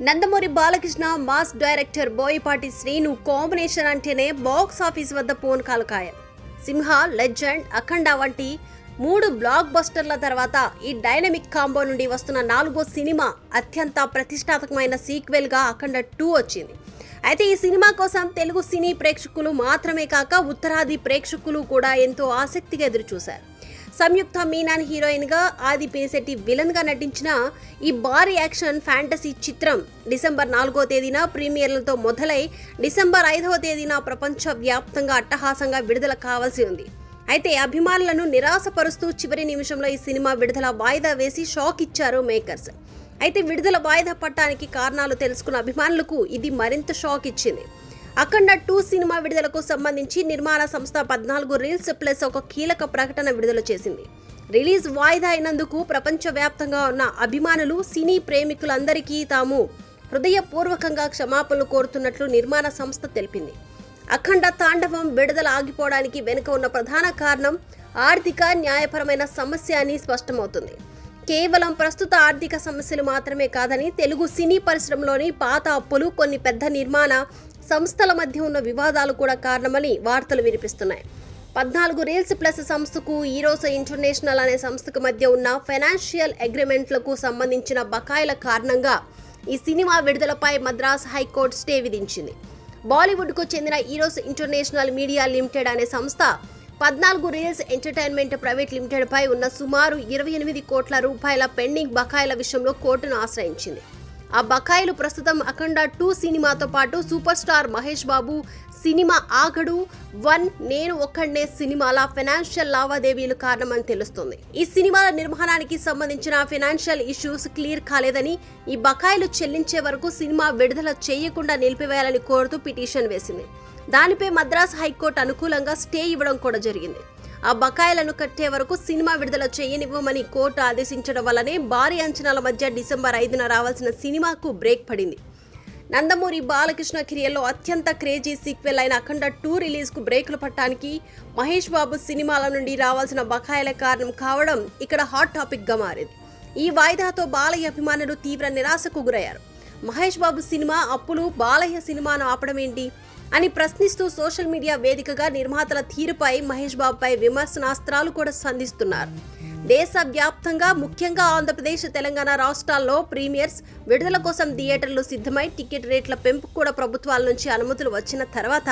Nandamuri Balakrishna mass director Boyapati Srinu combination అంటేనే box office వద్ద పూనకాలు ఖాయం. సింహ, లెజెండ్, అఖండ వంటి 3 బ్లాక్ బస్టర్ల తర్వాత ఈ డైనమిక్ కాంబో నుండి వస్తున్న 4వ సినిమా అత్యంత ప్రతిష్టాత్మకమైన సీక్వెల్ గా అఖండ 2 వచ్చింది. అయితే ఈ సినిమా కోసం తెలుగు సినీ ప్రేక్షకులు మాత్రమే కాక ఉత్తరాది ప్రేక్షకులు కూడా ఎంతో ఆసక్తిగా ఎదురుచూశారు. సంయుక్త మీనన్ హీరోయిన్ గా, ఆది పినిశెట్టి విలన్ గా నటించిన ఈ భారీ యాక్షన్ ఫ్యాంటసీ చిత్రం డిసెంబర్ 4వ తేదీన ప్రీమియర్లతో మొదలై డిసెంబర్ 5వ తేదీన ప్రపంచ వ్యాప్తంగా అట్టహాసంగా విడుదల కావాల్సి ఉంది. అయితే అభిమానులను నిరాశపరుస్తూ చివరి నిమిషంలో ఈ సినిమా విడుదల వాయిదా వేసి షాక్ ఇచ్చారు మేకర్స్. అయితే విడుదల వాయిదా పడటానికి కారణాలు తెలుసుకున్న అభిమానులకు ఇది మరింత షాక్ ఇచ్చింది. అఖండ 2 సినిమా విడుదలకు సంబంధించి నిర్మాణ సంస్థ 14 రీల్స్ ప్లస్ ఒక కీలక ప్రకటన విడుదల చేసింది. రిలీజ్ వాయిదా అయినందుకు ప్రపంచవ్యాప్తంగా ఉన్న అభిమానులు, సినీ ప్రేమికులందరికీ తాము హృదయపూర్వకంగా క్షమాపణలు కోరుతున్నట్లు నిర్మాణ సంస్థ తెలిపింది. అఖండ తాండవం విడుదల ఆగిపోవడానికి వెనుక ఉన్న ప్రధాన కారణం ఆర్థిక, న్యాయపరమైన సమస్య అని స్పష్టమవుతుంది. కేవలం ప్రస్తుత ఆర్థిక సమస్యలు మాత్రమే కాదని, తెలుగు సినీ పరిశ్రమలోని పాత అప్పులు, కొన్ని పెద్ద నిర్మాణ సంస్థల మధ్య ఉన్న వివాదాలు కూడా కారణమని వార్తలు వినిపిస్తున్నాయి. 14 రీల్స్ ప్లస్ సంస్థకు ఈరోజు ఇంటర్నేషనల్ అనే సంస్థకు మధ్య ఉన్న ఫైనాన్షియల్ అగ్రిమెంట్లకు సంబంధించిన బకాయిల కారణంగా ఈ సినిమా విడుదలపై మద్రాస్ హైకోర్టు స్టే విధించింది. బాలీవుడ్కు చెందిన ఈరోజు ఇంటర్నేషనల్ మీడియా లిమిటెడ్ అనే సంస్థ 14 రీల్స్ ఎంటర్టైన్మెంట్ ప్రైవేట్ లిమిటెడ్ పై ఉన్న సుమారు 28 కోట్ల రూపాయల పెండింగ్ బకాయిల విషయంలో కోర్టును ఆశ్రయించింది. ఆ బకాయిలు ప్రస్తుతం అఖండ 2 సినిమాతో పాటు super star Mahesh Babu cinema ఆగడు 1, నేను ఒక్కడే సినిమాల ఫైనాన్షియల్ లావాదేవీలు కారణమని తెలుస్తుంది. ఈ సినిమాల నిర్మాణానికి సంబంధించిన ఫైనాన్షియల్ ఇష్యూస్ క్లియర్ కాలేదని, ఈ బకాయిలు చెల్లించే వరకు సినిమా విడుదల చేయకుండా నిలిపివేయాలని కోరుతూ పిటిషన్ వేసింది. దానిపై మద్రాస్ హైకోర్టు అనుకూలంగా స్టే ఇవ్వడం కూడా జరిగింది. ఆ బకాయిలను కట్టే వరకు సినిమా విడుదల చేయనివ్వమని కోర్టు ఆదేశించడం వల్లనే భారీ అంచనాల మధ్య డిసెంబర్ 5న రావాల్సిన సినిమాకు బ్రేక్ పడింది. నందమూరి బాలకృష్ణ కెరియర్లో అత్యంత క్రేజీ సీక్వెల్ అయిన అఖండ 2 రిలీజ్కు బ్రేకులు పట్టడానికి మహేష్ బాబు సినిమాల నుండి రావాల్సిన బకాయిల కారణం కావడం ఇక్కడ హాట్ టాపిక్గా మారింది. ఈ వాయిదాతో బాలయ్య అభిమానులు తీవ్ర నిరాశకు గురయ్యారు. మహేష్ బాబు సినిమా అప్పులు, బాలయ్య సినిమాను ఆపడం ఏంటి అని ప్రశ్నిస్తూ సోషల్ మీడియా వేదికగా నిర్మాతల తీరుపై మహేష్ బాబుపై విమర్శనాస్త్రాలు కూడా సంధిస్తున్నారు. దేశవ్యాప్తంగా, ముఖ్యంగా ఆంధ్రప్రదేశ్, తెలంగాణ రాష్ట్రాల్లో ప్రీమియర్స్ విడుదల కోసం థియేటర్లు సిద్ధమై టికెట్ రేట్ల పెంపు కూడా ప్రభుత్వాల నుంచి అనుమతులు వచ్చిన తర్వాత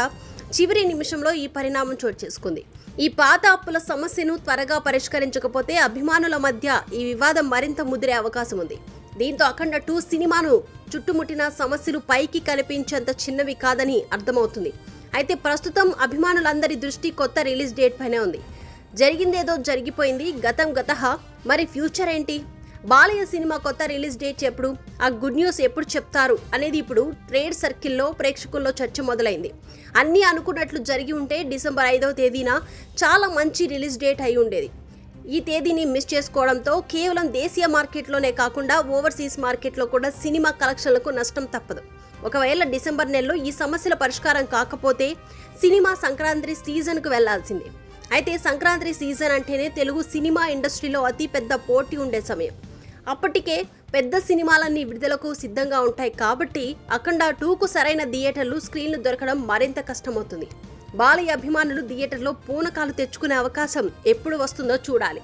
చివరి నిమిషంలో ఈ పరిణామం చోటు చేసుకుంది. ఈ పాత అప్పుల సమస్యను త్వరగా పరిష్కరించకపోతే అభిమానుల మధ్య ఈ వివాదం మరింత ముదిరే అవకాశం ఉంది. దీంతో అఖండ 2 సినిమాను చుట్టుముట్టిన సమస్యలు పైకి కనిపించేంత చిన్నవి కాదని అర్థమవుతుంది. అయితే ప్రస్తుతం అభిమానులందరి దృష్టి కొత్త రిలీజ్ డేట్ పైనే ఉంది. జరిగిందేదో జరిగిపోయింది, గతం గతః, మరి ఫ్యూచర్ ఏంటి? బాలయ్య సినిమా కొత్త రిలీజ్ డేట్ ఎప్పుడు, ఆ గుడ్ న్యూస్ ఎప్పుడు చెప్తారు అనేది ఇప్పుడు ట్రేడ్ సర్కిల్లో, ప్రేక్షకుల్లో చర్చ మొదలైంది. అన్నీ అనుకున్నట్లు జరిగి ఉంటే డిసెంబర్ 5వ తేదీన చాలా మంచి రిలీజ్ డేట్ అయి ఉండేది. ఈ తేదీని మిస్ చేసుకోవడంతో కేవలం దేశీయ మార్కెట్లోనే కాకుండా ఓవర్సీస్ మార్కెట్లో కూడా సినిమా కలెక్షన్లకు నష్టం తప్పదు. ఒకవేళ డిసెంబర్ నెలలో ఈ సమస్యల పరిష్కారం కాకపోతే సినిమా సంక్రాంతి సీజన్కు వెళ్లాల్సిందే. అయితే సంక్రాంతి సీజన్ అంటేనే తెలుగు సినిమా ఇండస్ట్రీలో అతి పెద్ద పోటీ ఉండే సమయం. అప్పటికే పెద్ద సినిమాలన్నీ విడుదలకు సిద్ధంగా ఉంటాయి కాబట్టి అఖండ 2కు సరైన థియేటర్లు, స్క్రీన్లు దొరకడం మరింత కష్టమవుతుంది. బాలయ్య అభిమానులు థియేటర్లో పూనకాలు తెచ్చుకునే అవకాశం ఎప్పుడు వస్తుందో చూడాలి.